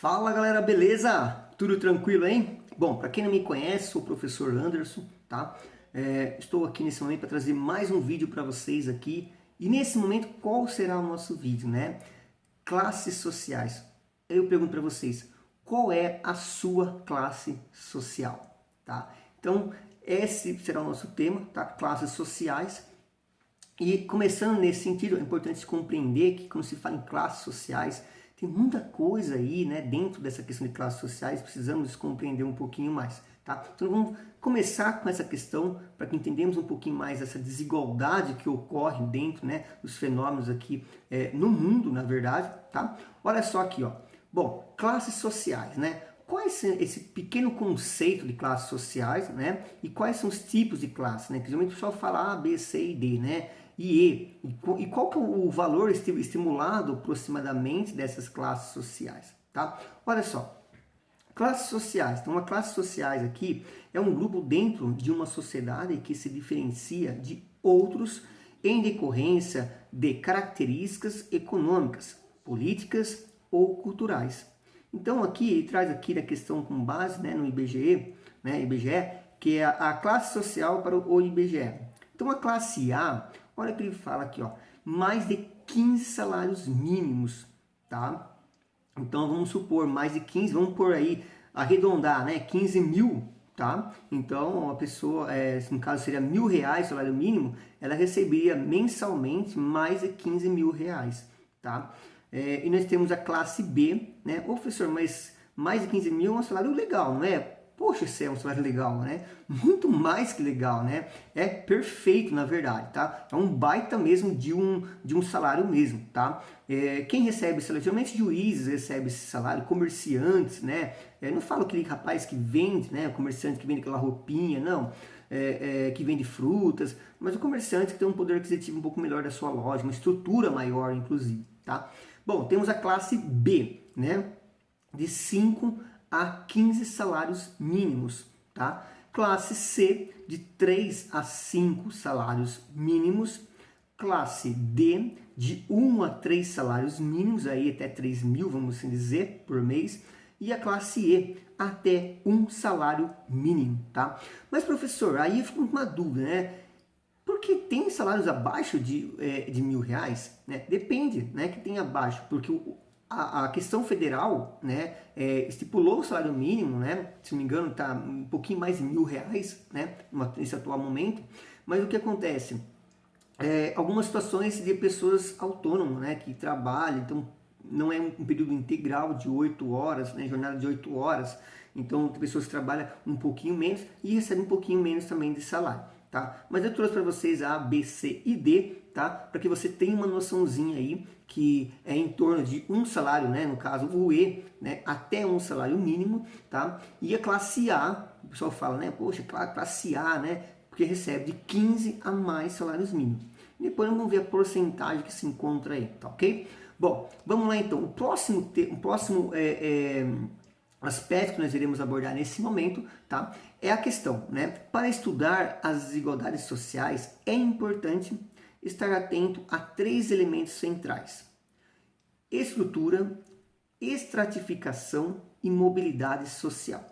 Fala galera, beleza? Tudo tranquilo, hein? Bom, para quem não me conhece, sou o professor Anderson, tá? Estou aqui nesse momento para trazer mais um vídeo para vocês aqui. E nesse momento, qual será o nosso vídeo, né? Classes sociais. Eu pergunto para vocês, qual é a sua classe social, tá? Então, esse será o nosso tema, tá? Classes sociais. E começando nesse sentido, é importante compreender que quando se fala em classes sociais, tem muita coisa aí, né, dentro dessa questão de classes sociais, precisamos compreender um pouquinho mais, tá? Então vamos começar com essa questão para que entendamos um pouquinho mais essa desigualdade que ocorre dentro, né, dos fenômenos aqui no mundo, na verdade, tá? Olha só aqui, ó. Bom, classes sociais, né? Quais são esse pequeno conceito de classes sociais, né? E quais são os tipos de classes, né? Geralmente o pessoal fala A, B, C e D, né? E qual que é o valor estimulado aproximadamente dessas classes sociais, tá? Olha só, classes sociais. Então, uma classe sociais aqui é um grupo dentro de uma sociedade que se diferencia de outros em decorrência de características econômicas, políticas ou culturais. Então, aqui ele traz aqui a questão com base, né, no IBGE, que é a classe social para o IBGE. Então, a classe A, olha o que ele fala aqui, ó, mais de 15 salários mínimos, tá? Então, vamos supor, mais de 15, vamos por aí, arredondar, né, 15 mil, tá? Então, a pessoa, no caso seria R$ 1.000 salário mínimo, ela receberia mensalmente mais de 15 mil reais, tá? E nós temos a classe B, né? Ô, professor, mas mais de 15 mil é um salário legal, não é? Poxa, isso é um salário legal, né? Muito mais que legal, né? É perfeito, na verdade, tá? É um baita mesmo de um salário mesmo, tá? Quem recebe esse salário? Geralmente juízes recebem esse salário, comerciantes, né? Não falo aquele rapaz que vende, né? O comerciante que vende aquela roupinha, não. Que vende frutas, mas o comerciante que tem um poder aquisitivo um pouco melhor da sua loja, uma estrutura maior, inclusive, tá? Bom, temos a classe B, né? De 5 a 15 salários mínimos, tá? Classe C, de 3 a 5 salários mínimos. Classe D, de 1 a 3 salários mínimos, aí até 3 mil, vamos assim dizer, por mês. E a classe E, até 1 salário mínimo, tá? Mas, professor, aí eu fico com uma dúvida, né? Porque tem salários abaixo de R$ 1.000, né? Depende, né, que tem abaixo, porque a questão federal, né, estipulou o salário mínimo, né, se não me engano está um pouquinho mais de R$ 1.000, né, nesse atual momento, mas o que acontece? Algumas situações de pessoas autônomas, né, que trabalham, então não é um período integral de 8 horas, né, jornada de 8 horas, então tem pessoas que trabalham um pouquinho menos e recebem um pouquinho menos também de salário, tá? Mas eu trouxe para vocês A, B, C e D, tá? Para que você tenha uma noçãozinha aí que é em torno de um salário, né, no caso o E, né, até um salário mínimo, tá? E a classe A, o pessoal fala, né, poxa, classe A, né, porque recebe de 15 a mais salários mínimos. Depois vamos ver a porcentagem que se encontra aí, tá ok? Bom, vamos lá então. O próximo aspecto que nós iremos abordar nesse momento, tá? É a questão, né? Para estudar as desigualdades sociais, é importante estar atento a 3 elementos centrais: estrutura, estratificação e mobilidade social.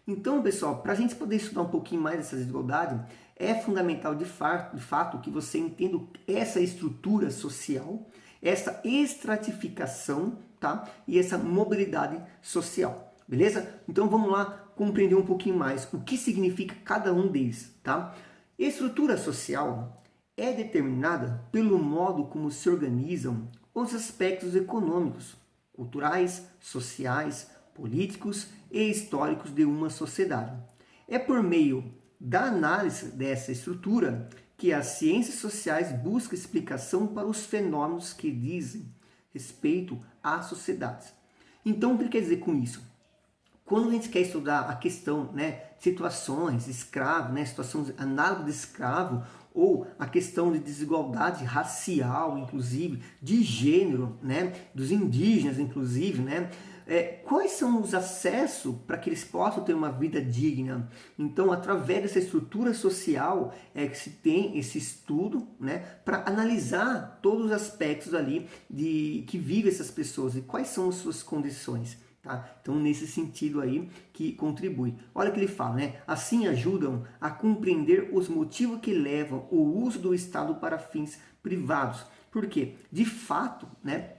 Então, pessoal, para a gente poder estudar um pouquinho mais essa desigualdade, é fundamental de fato que você entenda essa estrutura social, essa estratificação, tá? E essa mobilidade social, beleza? Então vamos lá compreender um pouquinho mais o que significa cada um deles, tá? Estrutura social é determinada pelo modo como se organizam os aspectos econômicos, culturais, sociais, políticos e históricos de uma sociedade. É por meio da análise dessa estrutura que as ciências sociais buscam explicação para os fenômenos que dizem respeito às sociedades. Então, o que quer dizer com isso? Quando a gente quer estudar a questão, né, situações de escravo, né, situações análogas de escravo, ou a questão de desigualdade racial, inclusive, de gênero, né, dos indígenas, inclusive, né, quais são os acessos para que eles possam ter uma vida digna? Então, através dessa estrutura social é que se tem esse estudo, né, para analisar todos os aspectos ali que vivem essas pessoas e quais são as suas condições. tá? Então, nesse sentido aí que contribui. Olha o que ele fala, né? Assim ajudam a compreender os motivos que levam o uso do Estado para fins privados. Por quê? De fato, né?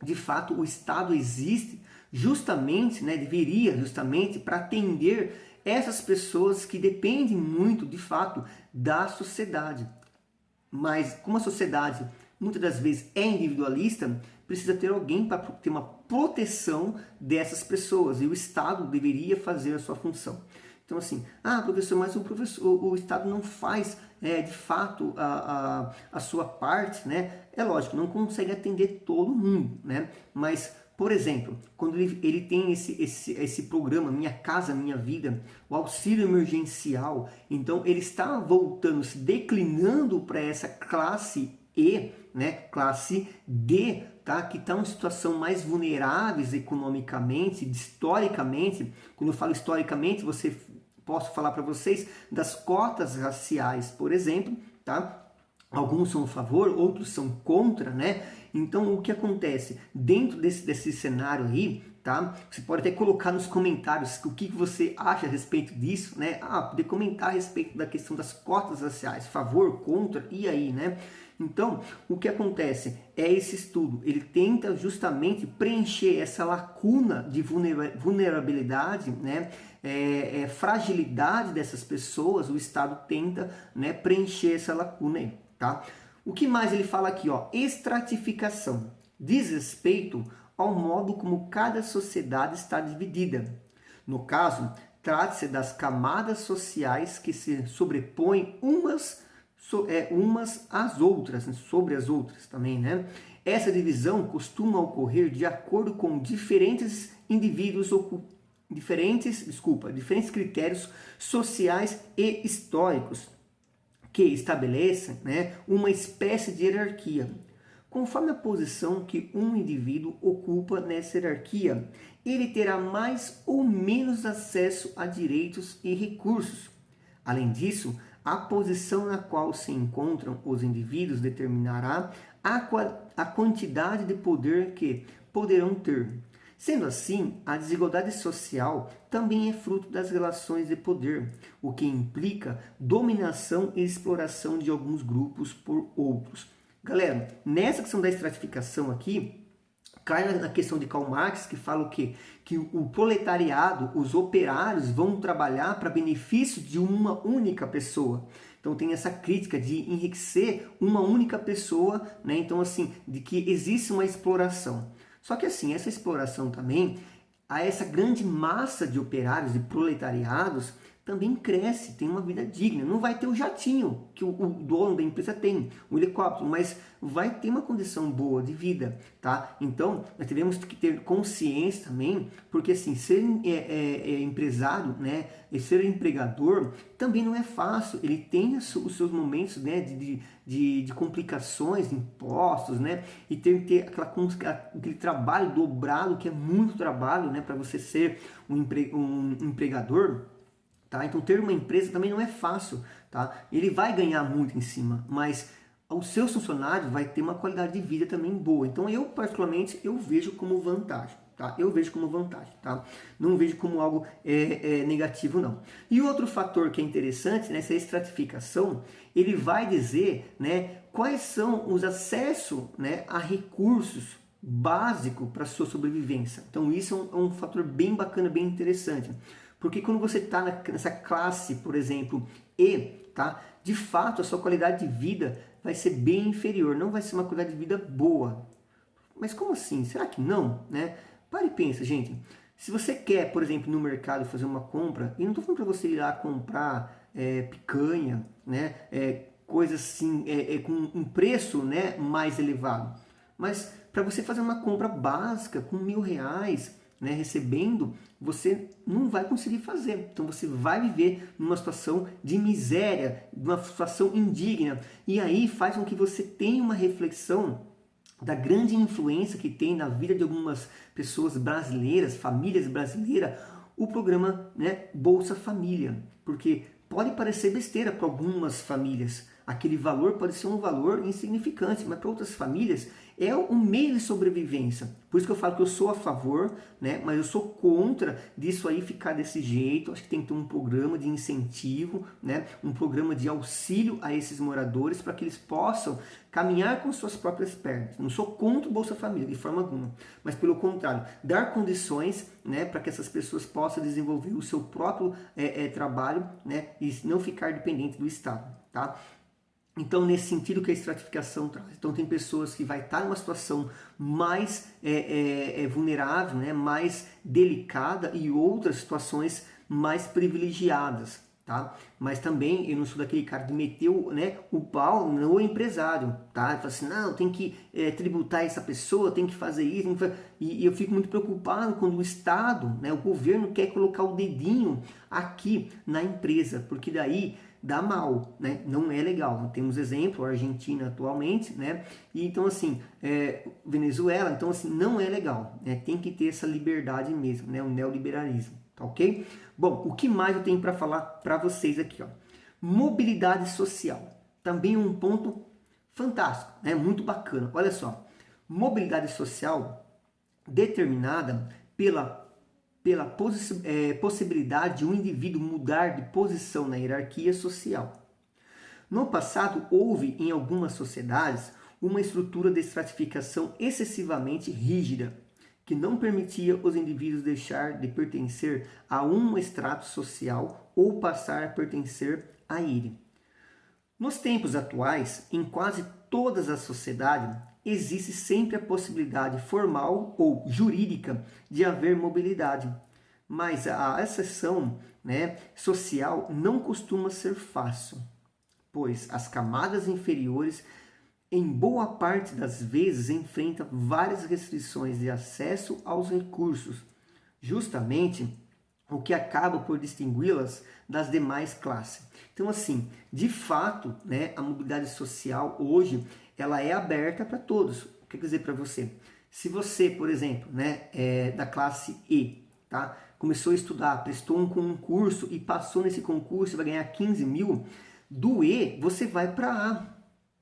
De fato, o Estado existe justamente, né? Deveria justamente para atender essas pessoas que dependem muito, de fato, da sociedade. Mas como a sociedade muitas das vezes é individualista, precisa ter alguém para ter uma proteção dessas pessoas. E o Estado deveria fazer a sua função. Então assim, professor, mas o Estado não faz de fato a sua parte, né? É lógico, não consegue atender todo mundo, né? Mas, por exemplo, quando ele tem esse programa Minha Casa Minha Vida, o auxílio emergencial, então ele está voltando, se declinando para essa classe E, né? Classe D, tá? Que estão em situação mais vulneráveis economicamente, historicamente. Quando eu falo historicamente, posso falar para vocês das cotas raciais, por exemplo, tá? Alguns são a favor, outros são contra, né? Então, o que acontece? Dentro desse cenário aí, tá? Você pode até colocar nos comentários o que você acha a respeito disso, né? Poder comentar a respeito da questão das cotas raciais, favor, contra, e aí, né? Então, o que acontece é esse estudo, ele tenta justamente preencher essa lacuna de vulnerabilidade, né? Fragilidade dessas pessoas, o Estado tenta, né, preencher essa lacuna aí, tá? O que mais ele fala aqui, ó? Estratificação, diz respeito ao modo como cada sociedade está dividida. No caso, trata-se das camadas sociais que se sobrepõem umas às outras, né? Sobre as outras também, né? Essa divisão costuma ocorrer de acordo com diferentes indivíduos diferentes critérios sociais e históricos que estabelecem, né, uma espécie de hierarquia. Conforme a posição que um indivíduo ocupa nessa hierarquia, ele terá mais ou menos acesso a direitos e recursos. Além disso, a posição na qual se encontram os indivíduos determinará a quantidade de poder que poderão ter. Sendo assim, a desigualdade social também é fruto das relações de poder, o que implica dominação e exploração de alguns grupos por outros. Galera, nessa questão da estratificação aqui, cai na questão de Karl Marx, que fala o quê? Que o proletariado, os operários, vão trabalhar para benefício de uma única pessoa. Então tem essa crítica de enriquecer uma única pessoa, né? Então assim, de que existe uma exploração. Só que assim, essa exploração também, a essa grande massa de operários e proletariados, também cresce, tem uma vida digna. Não vai ter o jatinho que o dono da empresa tem, o helicóptero, mas vai ter uma condição boa de vida, tá? Então, nós devemos que ter consciência também, porque assim, ser empresário, né, e ser empregador também não é fácil. Ele tem os seus momentos, né, de complicações, de impostos, né, e tem que ter aquele trabalho dobrado, que é muito trabalho, né, para você ser um empregador. Tá? Então ter uma empresa também não é fácil, tá? Ele vai ganhar muito em cima, mas o seu funcionário vai ter uma qualidade de vida também boa. Então eu particularmente eu vejo como vantagem, tá? Eu vejo como vantagem, tá? Não vejo como algo negativo não. E outro fator que é interessante nessa estratificação, ele vai dizer, né, quais são os acessos, né, a recursos básicos para a sua sobrevivência. Então isso é um fator bem bacana, bem interessante. Porque quando você está nessa classe, por exemplo, E, tá? De fato, a sua qualidade de vida vai ser bem inferior, não vai ser uma qualidade de vida boa. Mas como assim? Será que não? Né? Para e pensa, gente. Se você quer, por exemplo, no mercado fazer uma compra, e não estou falando para você ir lá comprar picanha, né? Coisas assim, com um preço, né, mais elevado. Mas para você fazer uma compra básica com R$1.000, né, recebendo, você não vai conseguir fazer. Então você vai viver numa situação de miséria, numa situação indigna. E aí faz com que você tenha uma reflexão da grande influência que tem na vida de algumas pessoas brasileiras, famílias brasileiras, o programa, né, Bolsa Família. Porque pode parecer besteira para algumas famílias. Aquele valor pode ser um valor insignificante, mas para outras famílias é um meio de sobrevivência. Por isso que eu falo que eu sou a favor, né? Mas eu sou contra disso aí ficar desse jeito. Acho que tem que ter um programa de incentivo, né? Um programa de auxílio a esses moradores para que eles possam caminhar com suas próprias pernas. Não sou contra o Bolsa Família, de forma alguma. Mas pelo contrário, dar condições, né, para que essas pessoas possam desenvolver o seu próprio trabalho, né? E não ficar dependente do Estado, tá? Então, nesse sentido que a estratificação traz. Então, tem pessoas que vai estar numa situação mais vulnerável, né, mais delicada, e outras situações mais privilegiadas, tá? Mas também eu não sou daquele cara que meteu, né, o pau no empresário, tá? Ele fala assim, não, tem que tributar essa pessoa, tem que fazer isso, e eu fico muito preocupado quando o Estado, né, o governo quer colocar o dedinho aqui na empresa, porque daí dá mal, né? Não é legal. Temos exemplo, a Argentina atualmente, né? E então assim, Venezuela, então assim, não é legal, né? Tem que ter essa liberdade mesmo, né? O neoliberalismo, tá ok? Bom, o que mais eu tenho para falar para vocês aqui, ó? Mobilidade social, também um ponto fantástico, né? Muito bacana. Olha só, mobilidade social determinada pela possibilidade de um indivíduo mudar de posição na hierarquia social. No passado, houve em algumas sociedades uma estrutura de estratificação excessivamente rígida, que não permitia os indivíduos deixar de pertencer a um estrato social ou passar a pertencer a ele. Nos tempos atuais, em quase todas as sociedades, existe sempre a possibilidade formal ou jurídica de haver mobilidade, mas a acessão, né, social não costuma ser fácil, pois as camadas inferiores, em boa parte das vezes, enfrentam várias restrições de acesso aos recursos, justamente o que acaba por distingui-las das demais classes. Então, assim, de fato, né, a mobilidade social hoje ela é aberta para todos. O que quer dizer para você? Se você, por exemplo, né, é da classe E, tá? Começou a estudar, prestou um concurso e passou nesse concurso, vai ganhar 15 mil, do E você vai para A.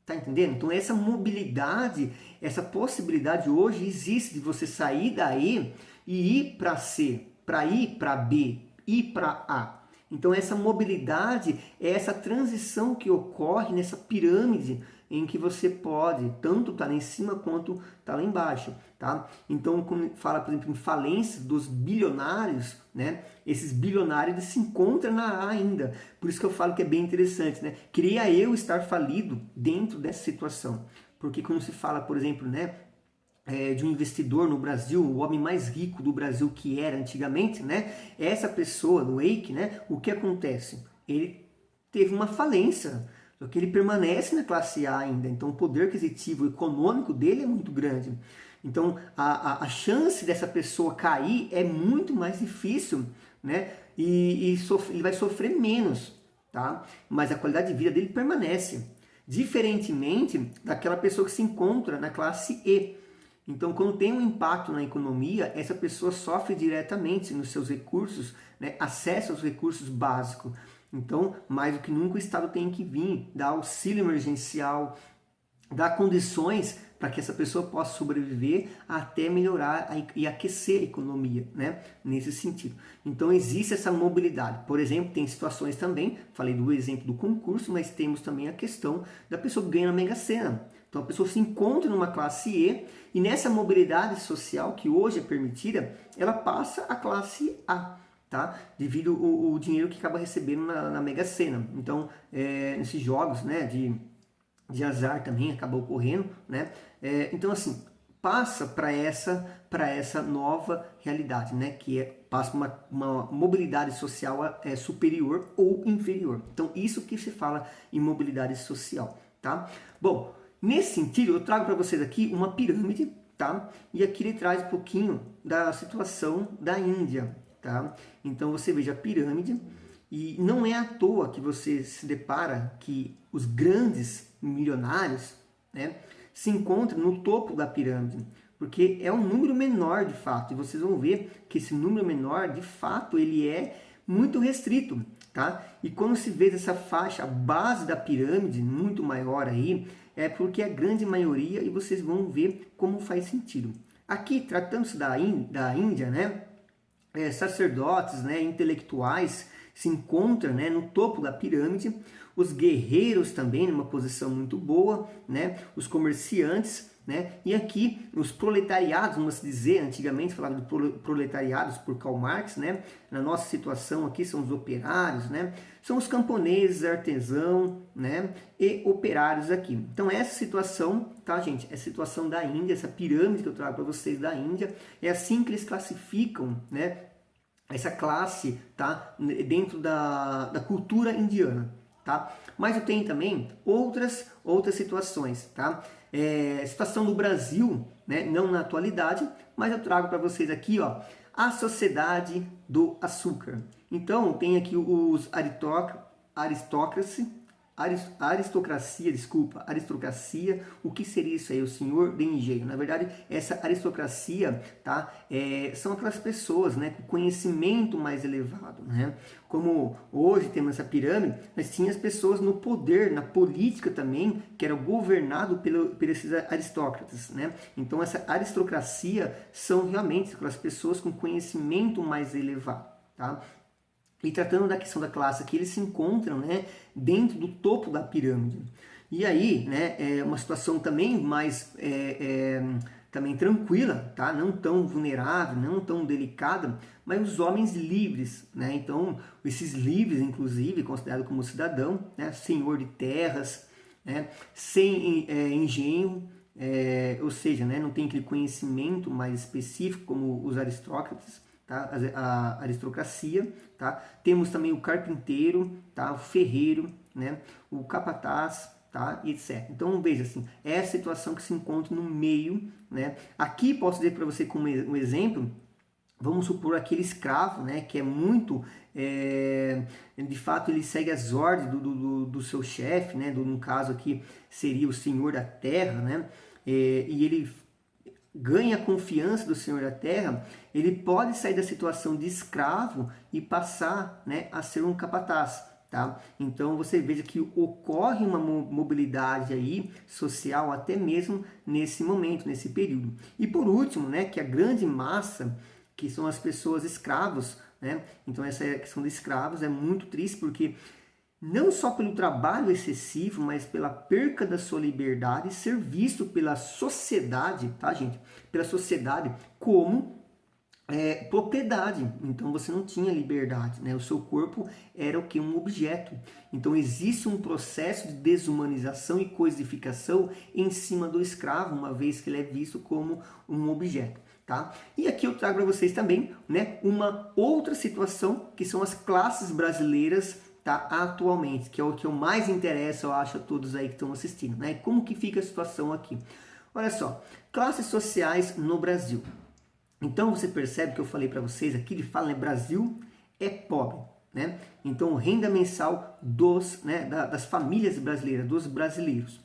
Tá entendendo? Então essa mobilidade, essa possibilidade hoje existe de você sair da E e ir para C, para ir para B, ir para A. Então essa mobilidade é essa transição que ocorre nessa pirâmide em que você pode tanto estar lá em cima quanto estar lá embaixo, tá? Então, quando fala, por exemplo, em falência dos bilionários, né? Esses bilionários se encontram na A ainda. Por isso que eu falo que é bem interessante, né? Queria eu estar falido dentro dessa situação. Porque quando se fala, por exemplo, né, de um investidor no Brasil, o homem mais rico do Brasil que era antigamente, né? Essa pessoa, no Wake, né? O que acontece? Ele teve uma falência, só que ele permanece na classe A ainda, então o poder aquisitivo econômico dele é muito grande. Então a chance dessa pessoa cair é muito mais difícil, né? E ele vai sofrer menos, tá? Mas a qualidade de vida dele permanece, diferentemente daquela pessoa que se encontra na classe E. Então, quando tem um impacto na economia, essa pessoa sofre diretamente nos seus recursos, né? Acesso aos recursos básicos. Então, mais do que nunca, o Estado tem que vir, dar auxílio emergencial, dar condições para que essa pessoa possa sobreviver até melhorar e aquecer a economia, né? Nesse sentido. Então, existe essa mobilidade. Por exemplo, tem situações também, falei do exemplo do concurso, mas temos também a questão da pessoa que ganha na Mega Sena. Então, a pessoa se encontra numa classe E nessa mobilidade social que hoje é permitida, ela passa a classe A. Tá? Devido ao dinheiro que acaba recebendo na Mega Sena. Então, nesses jogos, né, de azar também acaba ocorrendo, né? Então, assim, passa para essa nova realidade, né? Que passa uma mobilidade social superior ou inferior. Então, isso que se fala em mobilidade social, tá? Bom, nesse sentido, eu trago para vocês aqui uma pirâmide, tá? E aqui ele traz um pouquinho da situação da Índia. Tá? Então você veja a pirâmide e não é à toa que você se depara que os grandes milionários, né, se encontram no topo da pirâmide, porque é um número menor de fato, e vocês vão ver que esse número menor de fato ele é muito restrito. tá? E quando se vê essa faixa, a base da pirâmide, muito maior aí, é porque a grande maioria, e vocês vão ver como faz sentido. Aqui, tratando-se da Índia, né? Sacerdotes, né, intelectuais se encontram, né, no topo da pirâmide, os guerreiros também numa posição muito boa, né, os comerciantes, né, e aqui os proletariados, vamos dizer, antigamente falava de proletariados por Karl Marx, né, na nossa situação aqui são os operários, né, são os camponeses, artesãos, né, e operários aqui. Então essa situação, tá gente, essa situação da Índia, essa pirâmide que eu trago para vocês da Índia, é assim que eles classificam, né, essa classe, tá, dentro da cultura indiana, tá? Mas eu tenho também outras situações, tá? Situação do Brasil, né, não na atualidade, mas eu trago para vocês aqui, ó, a sociedade do açúcar. Então, tem aqui os aristocracia, o que seria isso aí? O senhor de engenho. Na verdade, essa aristocracia, tá? São aquelas pessoas, né, com conhecimento mais elevado, né? Como hoje temos essa pirâmide, mas tinha as pessoas no poder, na política também, que era governado por esses aristócratas, né? Então, essa aristocracia são realmente aquelas pessoas com conhecimento mais elevado, tá? E tratando da questão da classe aqui, eles se encontram, né, dentro do topo da pirâmide. E aí, né, é uma situação também mais também tranquila, tá? Não tão vulnerável, não tão delicada, mas os homens livres, né? Então, esses livres, inclusive, considerados como cidadão, né, senhor de terras, né, sem engenho, ou seja, né, não tem aquele conhecimento mais específico como os aristócratas, tá? A aristocracia, tá? Temos também o carpinteiro, tá? O ferreiro, né? O capataz, tá? E etc. Então veja assim, é a situação que se encontra no meio, né? Aqui posso dizer para você como um exemplo, vamos supor aquele escravo, né? Que é muito, de fato ele segue as ordens do seu chefe, né? No caso aqui seria o senhor da terra, né? E ele ganha a confiança do senhor da terra, ele pode sair da situação de escravo e passar, né, a ser um capataz, tá? Então você veja que ocorre uma mobilidade aí social até mesmo nesse momento, nesse período. E por último, né, que a grande massa, que são as pessoas escravos, né? Então essa questão de escravos é muito triste porque não só pelo trabalho excessivo, mas pela perca da sua liberdade, ser visto pela sociedade, tá, gente? Pela sociedade como propriedade. Então você não tinha liberdade, né? O seu corpo era o que? Um objeto. Então existe um processo de desumanização e coisificação em cima do escravo, uma vez que ele é visto como um objeto. Tá? E aqui eu trago para vocês também, né, uma outra situação, que são as classes brasileiras, tá, atualmente, que é o que eu mais interessa, eu acho, a todos aí que estão assistindo, né? Como que fica a situação aqui? Olha só, classes sociais no Brasil. Então você percebe que eu falei para vocês aqui, ele fala, né, Brasil é pobre, né? Então renda mensal das famílias brasileiras, dos brasileiros.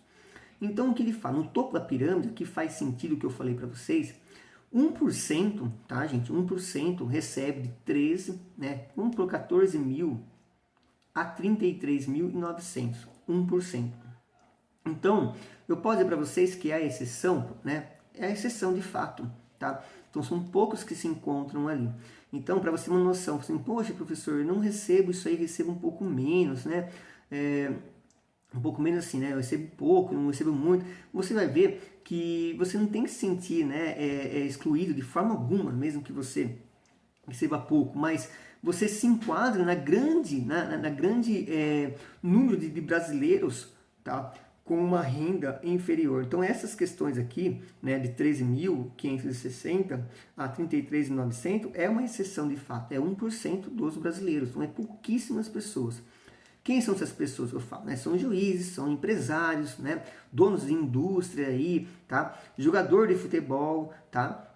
Então o que ele fala? No topo da pirâmide, que faz sentido o que eu falei para vocês, 1%, tá, gente? 1% recebe de 13, né? Vamos por 14 mil a 33.900, 1%. Então, eu posso dizer para vocês que é a exceção, né? É a exceção de fato, tá? Então, são poucos que se encontram ali. Então, para você ter uma noção, assim, poxa, professor, eu não recebo isso aí, recebo um pouco menos, né? Um pouco menos assim, né? Eu recebo pouco, não recebo muito. Você vai ver que você não tem que se sentir, né, excluído de forma alguma, mesmo que você receba pouco, mas você se enquadra na grande número de brasileiros, tá, com uma renda inferior. Então essas questões aqui, né, de 13.560 a 33.900 é uma exceção de fato, é 1% dos brasileiros, então é pouquíssimas pessoas. Quem são essas pessoas que eu falo? Né? São juízes, são empresários, né? Donos de indústria aí, tá? Jogador de futebol, tá?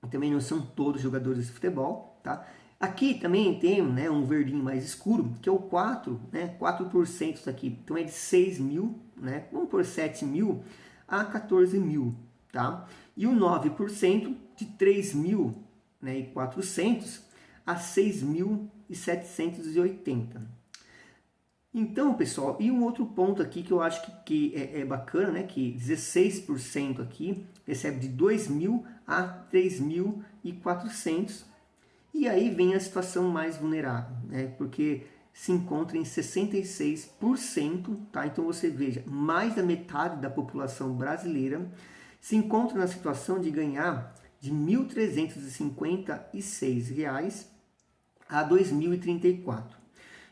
Também não são todos jogadores de futebol, tá? Aqui também tem, né, um verdinho mais escuro, que é o 4%, né? 4% isso aqui. Então é de 6 mil, né? Vamos por 7 mil a 14 mil, tá? E o 9% de 3 mil, né, e 400 a 6.780. Então, pessoal, e um outro ponto aqui que eu acho que é bacana, né? Que 16% aqui recebe de 2.000 a 3.400. E aí vem a situação mais vulnerável, né? Porque se encontra em 66%, tá? Então você veja, mais da metade da população brasileira se encontra na situação de ganhar de R$ 1.356 a R$ 2.034.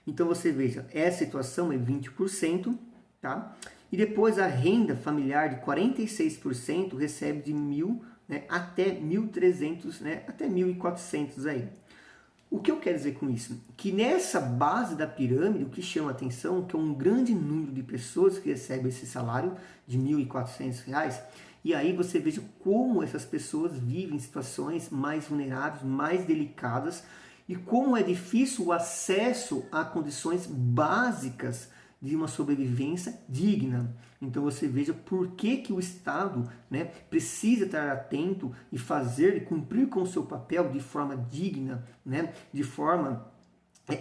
Então você veja, essa situação é 20%, tá? E depois a renda familiar de 46% recebe de 1.000, né, até 1.300, né, até 1.400 aí. O que eu quero dizer com isso? Que nessa base da pirâmide, o que chama atenção, que é um grande número de pessoas que recebem esse salário de R$ 1.400, e aí você veja como essas pessoas vivem em situações mais vulneráveis, mais delicadas, e como é difícil o acesso a condições básicas de uma sobrevivência digna. Então você veja por que o Estado, né, precisa estar atento e fazer e cumprir com o seu papel de forma digna, né, de forma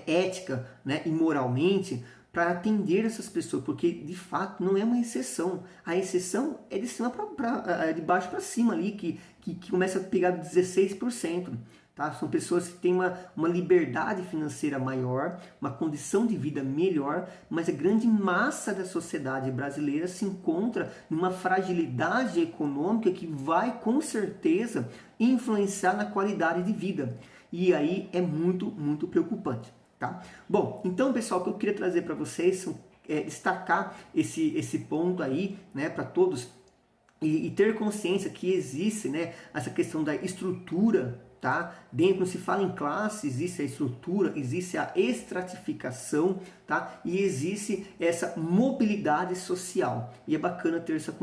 ética, né, e moralmente, para atender essas pessoas, porque de fato não é uma exceção. A exceção é de cima de baixo para cima ali, que começa a pegar 16%. Tá? São pessoas que têm uma liberdade financeira maior, uma condição de vida melhor, mas a grande massa da sociedade brasileira se encontra numa fragilidade econômica que vai com certeza influenciar na qualidade de vida. E aí é muito, muito preocupante. Tá? Bom, então pessoal, o que eu queria trazer para vocês é destacar esse ponto aí, né, para todos e ter consciência que existe, né, essa questão da estrutura, tá? Dentro, se fala em classe, existe a estrutura, existe a estratificação, tá? E existe essa mobilidade social. E é bacana ter essa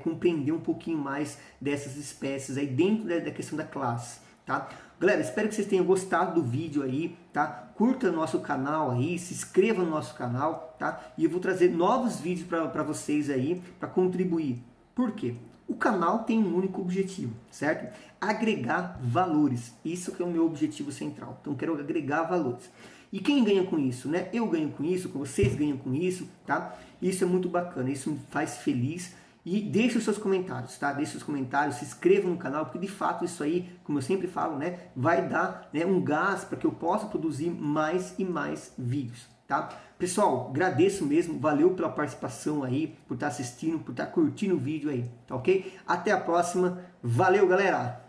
compreender um pouquinho mais dessas espécies aí dentro da questão da classe, tá? Galera, espero que vocês tenham gostado do vídeo aí, tá? Curta o nosso canal aí, se inscreva no nosso canal, tá? E eu vou trazer novos vídeos para vocês aí, para contribuir. Por quê? O canal tem um único objetivo, certo? Agregar valores. Isso que é o meu objetivo central. Então, eu quero agregar valores. E quem ganha com isso, né? Eu ganho com isso, vocês ganham com isso, tá? Isso é muito bacana, isso me faz feliz. E deixe os seus comentários, tá? Deixe os comentários, se inscreva no canal, porque de fato isso aí, como eu sempre falo, né? Vai dar, né, um gás para que eu possa produzir mais e mais vídeos, tá? Pessoal, agradeço mesmo, valeu pela participação aí, por estar assistindo, por estar curtindo o vídeo aí, tá ok? Até a próxima, valeu galera!